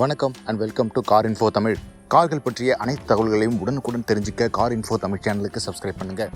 வணக்கம் and welcome to car info Tamil. கார்கள் பற்றிய அனைத்து தகவல்களையும் உடனுக்குடன் தெரிஞ்சுக்க கார் இன்ஃபோ தமிழ் சேனலுக்கு சப்ஸ்கிரைப் பண்ணுங்க.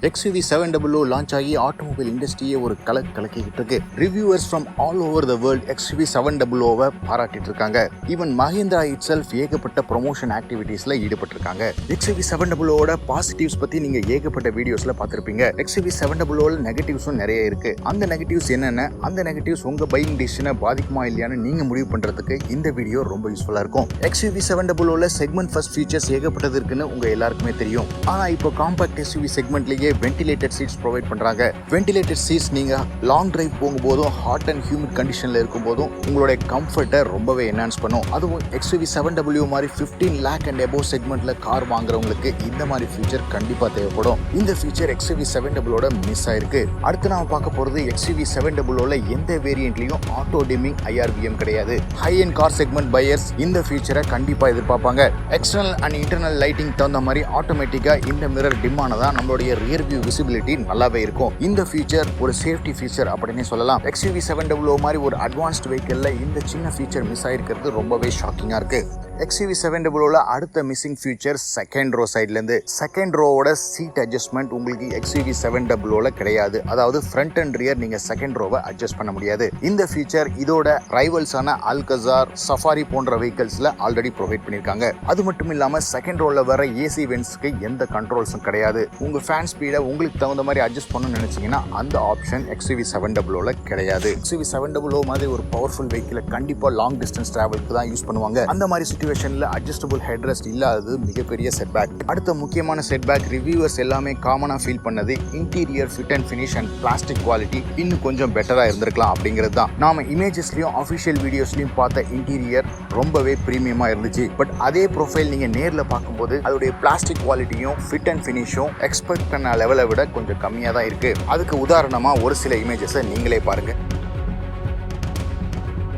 XUV700 லான்ச் ஆகி ஆட்டோமொபைல் இண்டஸ்ட்ரியை ஒரு கலக்கிக்கிட்டு இருக்கு. Reviewers from all over the world XUV700 பாராட்டிட்டு இருக்காங்க. ஈவன் மஹிந்திரா இட் செல்ஃப் ஏகப்பட்ட ப்ரொமோஷன் ஆக்டிவிட்டீஸ்ல ஈடுபட்டிருக்காங்க. XUV700 பாசிட்டிவ்ஸ் பத்தி நீங்க ஏகப்பட்ட வீடியோஸ்ல பார்த்திருப்பீங்க. XUV700 நெகட்டிவ்ஸும் நிறைய இருக்கு. அந்த நெகட்டிவ்ஸ் என்னென்ன, அந்த நெகட்டிவ்ஸ் உங்க பையிங் டிசிஷனை பாதிக்குமா இல்லையான்னு நீங்க முடிவு பண்றதுக்கு இந்த வீடியோ ரொம்ப யூஸ்ஃபுல்லா இருக்கும். XUV700 செக்மெண்ட் ஃபர்ஸ்ட் ஃபீச்சர்ஸ் ஏகப்பட்டது இருக்குன்னு உங்க எல்லாருக்குமே தெரியும். ஆனா இப்போ compact SUV செக்மெண்ட்லயே ventilated seats provide பண்றாங்க. ventilated seats நீங்க லாங் டிரைவ் போகும்போதும் ஹாட் அண்ட் ஹியூமிட் கண்டிஷன்ல இருக்கும்போதும் உங்களுடைய கம்ஃபர்ட்டை ரொம்பவே என்ஹான்ஸ் பண்ணும். அதுவும் XUV700 மாதிரி 15 lakh and above செக்மெண்ட்ல கார் வாங்குறவங்களுக்கு இந்த மாதிரி ஃபீச்சர் கண்டிப்பா தேவைப்படும். இந்த ஃபீச்சர் XUV700 மிஸ் ஆயிருக்கு. அடுத்து நாம பார்க்க போறது XUV700 எந்த வேரியன்ட்லயும் ஆட்டோ டிமிங் IRVM கிடையாது. High end car segment buyers இந்த ஃபீச்சரை கண்டிப்பா எதிர்பார்ப்பாங்க. எக்ஸ்டர்னல் அண்ட் இன்டர்னல் லைட்டிங் தகுந்த மாதிரி ஆட்டோமேட்டிக்கா இந்த மிரர் டிம் ஆனதா நம்மளுடைய ரியர் வியூ விசிபிலிட்டி நல்லாவே இருக்கும். இந்த ஃபீச்சர் ஒரு சேஃப்டி ஃபீச்சர் அப்படின்னு சொல்லலாம். XUV700 மாதிரி ஒரு அட்வான்ஸ்ட் வெஹிக்கிள்ல இந்த சின்ன ஃபீச்சர் மிஸ் ஆயிருக்கிறது ரொம்பவே ஷாக்கிங்கா இருக்கு. XUV700 அடுத்த மிஸ்ஸிங் ஃபீச்சர் செகண்ட் ரோ சைட்ல இருந்து. செகண்ட் ரோவோட சீட் அட்ஜஸ்ட்மெண்ட் உங்களுக்கு XUV700 கிடையாது. அதாவது ஃப்ரண்ட் அண்ட் ரியர் நீங்க செகண்ட் ரோவை அட்ஜஸ்ட் பண்ண முடியாது. இந்த ஃபீச்சர் இதோட ரைவல்ஸான அல்கசார், சஃபாரி போன்ற வெஹிக்கிள்ஸ்ல ஆல்ரெடி ப்ரொவைட் பண்ணிருக்காங்க. அது மட்டும் இல்லாம செகண்ட் ரோல வர ஏசி வென்ட்ஸ்க்கு எந்த கண்ட்ரோல்ஸும் கிடையாது. உங்க ஃபேன் ஸ்பீடை உங்களுக்கு தகுந்த மாதிரி அட்ஜஸ்ட் பண்ணணும்னு நினைச்சீங்கன்னா அந்த ஆப்ஷன் XUV700 கிடையாது. XUV700 மாதிரி ஒரு பவர்ஃபுல் வெஹிக்கிளை கண்டிப்பா லாங் டிஸ்டன்ஸ் டிராவலுக்கு தான் யூஸ் பண்ணுவாங்க. அந்த மாதிரி சிச்சுவேஷன்ல அட்ஜஸ்டபிள் ஹெட்ரஸ்ட் இல்லாதது மிகப்பெரிய செட்பேக். அடுத்த முக்கியமான செட்பேக் ரிவ்யூவர்ஸ் எல்லாமே காமனா ஃபீல் பண்ணது interior fit and finish and plastic quality இன்னும் கொஞ்சம் பெட்டரா இருந்திருக்கலாம் அப்படிங்கிறது தான். நாம இமேஜஸ்லயும் அஃபிஷியல் வீடியோஸ்லயும் பார்த்த இன்டீரியர் ரொம்பவே பிரீமியமா இருந்துச்சு. பட் அதே ப்ரொஃபைல் நீங்க நேர்ல பார்க்கும்போது அதோடைய பிளாஸ்டிக் குவாலிட்டியும் ஃபிட் அண்ட் ஃபினிஷும் எக்ஸ்பெக்ட் பண்ண லெவலை விட கொஞ்சம் கம்மியா தான் இருக்கு. அதுக்கு உதாரணமா ஒரு சில இமேஜஸை நீங்களே பாருங்க.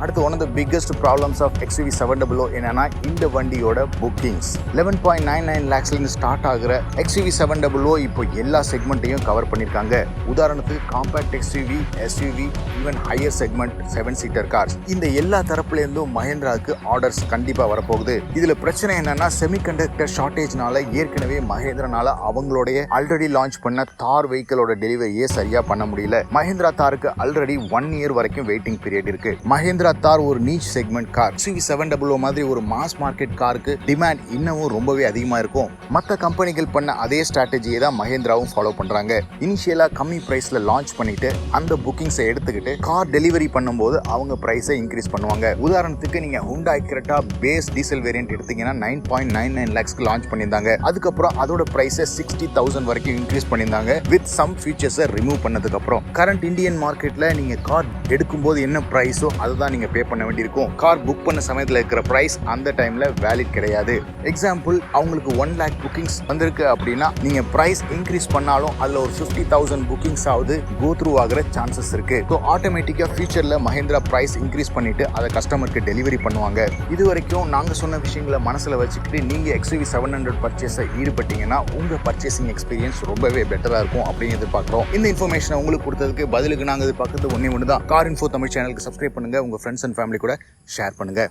அடுத்து one of the biggest problems of XUV700 என்னன்னா இந்த வண்டியோட புக்கிங்ஸ். 11.99 lakhsல ஸ்டார்ட் ஆகுற XUV700 இப்போ எல்லா செக்மெண்ட்டையும் கவர் பண்ணிருக்காங்க. உதாரணத்துக்கு compact XUV, SUV, even higher segment 7 seater cars, இந்த எல்லா தரப்புல இருந்தும் மஹிந்திராவுக்கு ஆர்டர்ஸ் கண்டிப்பா வரப்போகுது. இதுல பிரச்சனை என்னன்னா செமிகண்டக்டர் ஷார்டேஜ்னால ஏற்கனவே மஹிந்திரானால அவங்களுடைய ஆல்ரெடி லான்ச் பண்ண தார் வெஹிக்கிளோட டெலிவரியே சரியா பண்ண முடியல. மஹிந்திரா தாருக்கு ஆல்ரெடி 1 year வரைக்கும் வெயிட்டிங் பீரியட் இருக்கு. மஹிந்திரா தார் ஒரு நீச் செக்மெண்ட் கார். XUV700 மாதிரி ஒரு மாஸ் மார்க்கெட் காருக்கு டிமாண்ட் இன்னமும் ரொம்பவே அதிகமா இருக்கும். மற்ற கம்பெனிகள் பண்ண அதே ஸ்ட்ராட்டஜியை தான் மஹிந்திராவும் ஃபாலோ பண்றாங்க. இனிஷியலா கம்மி பிரைஸ்ல லான்ச் பண்ணிட்டு அந்த புக்கிங்ஸை எடுத்துக்கிட்டு கார் டெலிவரி பண்ணும்போது அவங்க பிரைஸை இன்க்ரீஸ் பண்ணுவாங்க. உதாரணத்துக்கு நீங்க Hyundai Creta base diesel variant எடுத்தீங்கன்னா 9.99 lakhsக்கு லான்ச் பண்ணியிருந்தாங்க. அதுக்கப்புறம் அதோட பிரைஸை 60,000 வரைக்கும் இன்க்ரீஸ் பண்ணியிருந்தாங்க வித் சம் ஃபீச்சர்ஸை ரிமூவ் பண்ணதுக்கு அப்புறம். கரண்ட் இந்தியன் மார்க்கெட்ல நீங்க கார் எடுக்கும்போது என்ன பிரைஸோ அதுதான் நீங்க பே பண்ண வேண்டியிருக்கும். கார் புக் பண்ண சமயத்தில் இருக்கிற பிரைஸ் அந்த டைம்ல வேலிட் கிடையாது. எக்ஸாம்பிள், அவங்களுக்கு 1 lakh புக்கிங்ஸ் வந்திருக்கு அப்படின்னா நீங்க பிரைஸ் இன்க்ரீஸ் பண்ணாலும் அதுல ஒரு 50,000 புக்கிங்ஸ் ஆகுது கோ த்ரூ ஆகிற சான்சஸ் இருக்கு. ஸோ ஆட்டோமேட்டிக்கா ஃபியூச்சர்ல மஹிந்திரா பிரைஸ் இன்க்ரீஸ் பண்ணிட்டு அதை கஸ்டமருக்கு டெலிவரி பண்ணுவாங்க. இது வரைக்கும் நாங்க சொன்ன விஷயங்களை மனசுல வச்சுக்கிட்டு நீங்க XUV700 பர்ச்சேஸை ஈடுபட்டீங்கன்னா உங்க பர்ச்சேசிங் எக்ஸ்பீரியன்ஸ் ரொம்பவே பெட்டரா இருக்கும் அப்படின்னு எதிர்பார்க்கிறோம். இந்த இன்ஃபர்மேஷனை உங்களுக்கு கொடுத்ததுக்கு பதிலுக்கு நாங்க எதிர்பார்க்கறது ஒண்ணே ஒன்று தான். கார் இன்ஃபோ தமிழ் சேனலுக்கு சப்ஸ்கிரைப் பண்ணுங்க. உங்க ஃப்ரெண்ட்ஸ் அண்ட் ஃபேமிலி கூட ஷேர் பண்ணுங்க.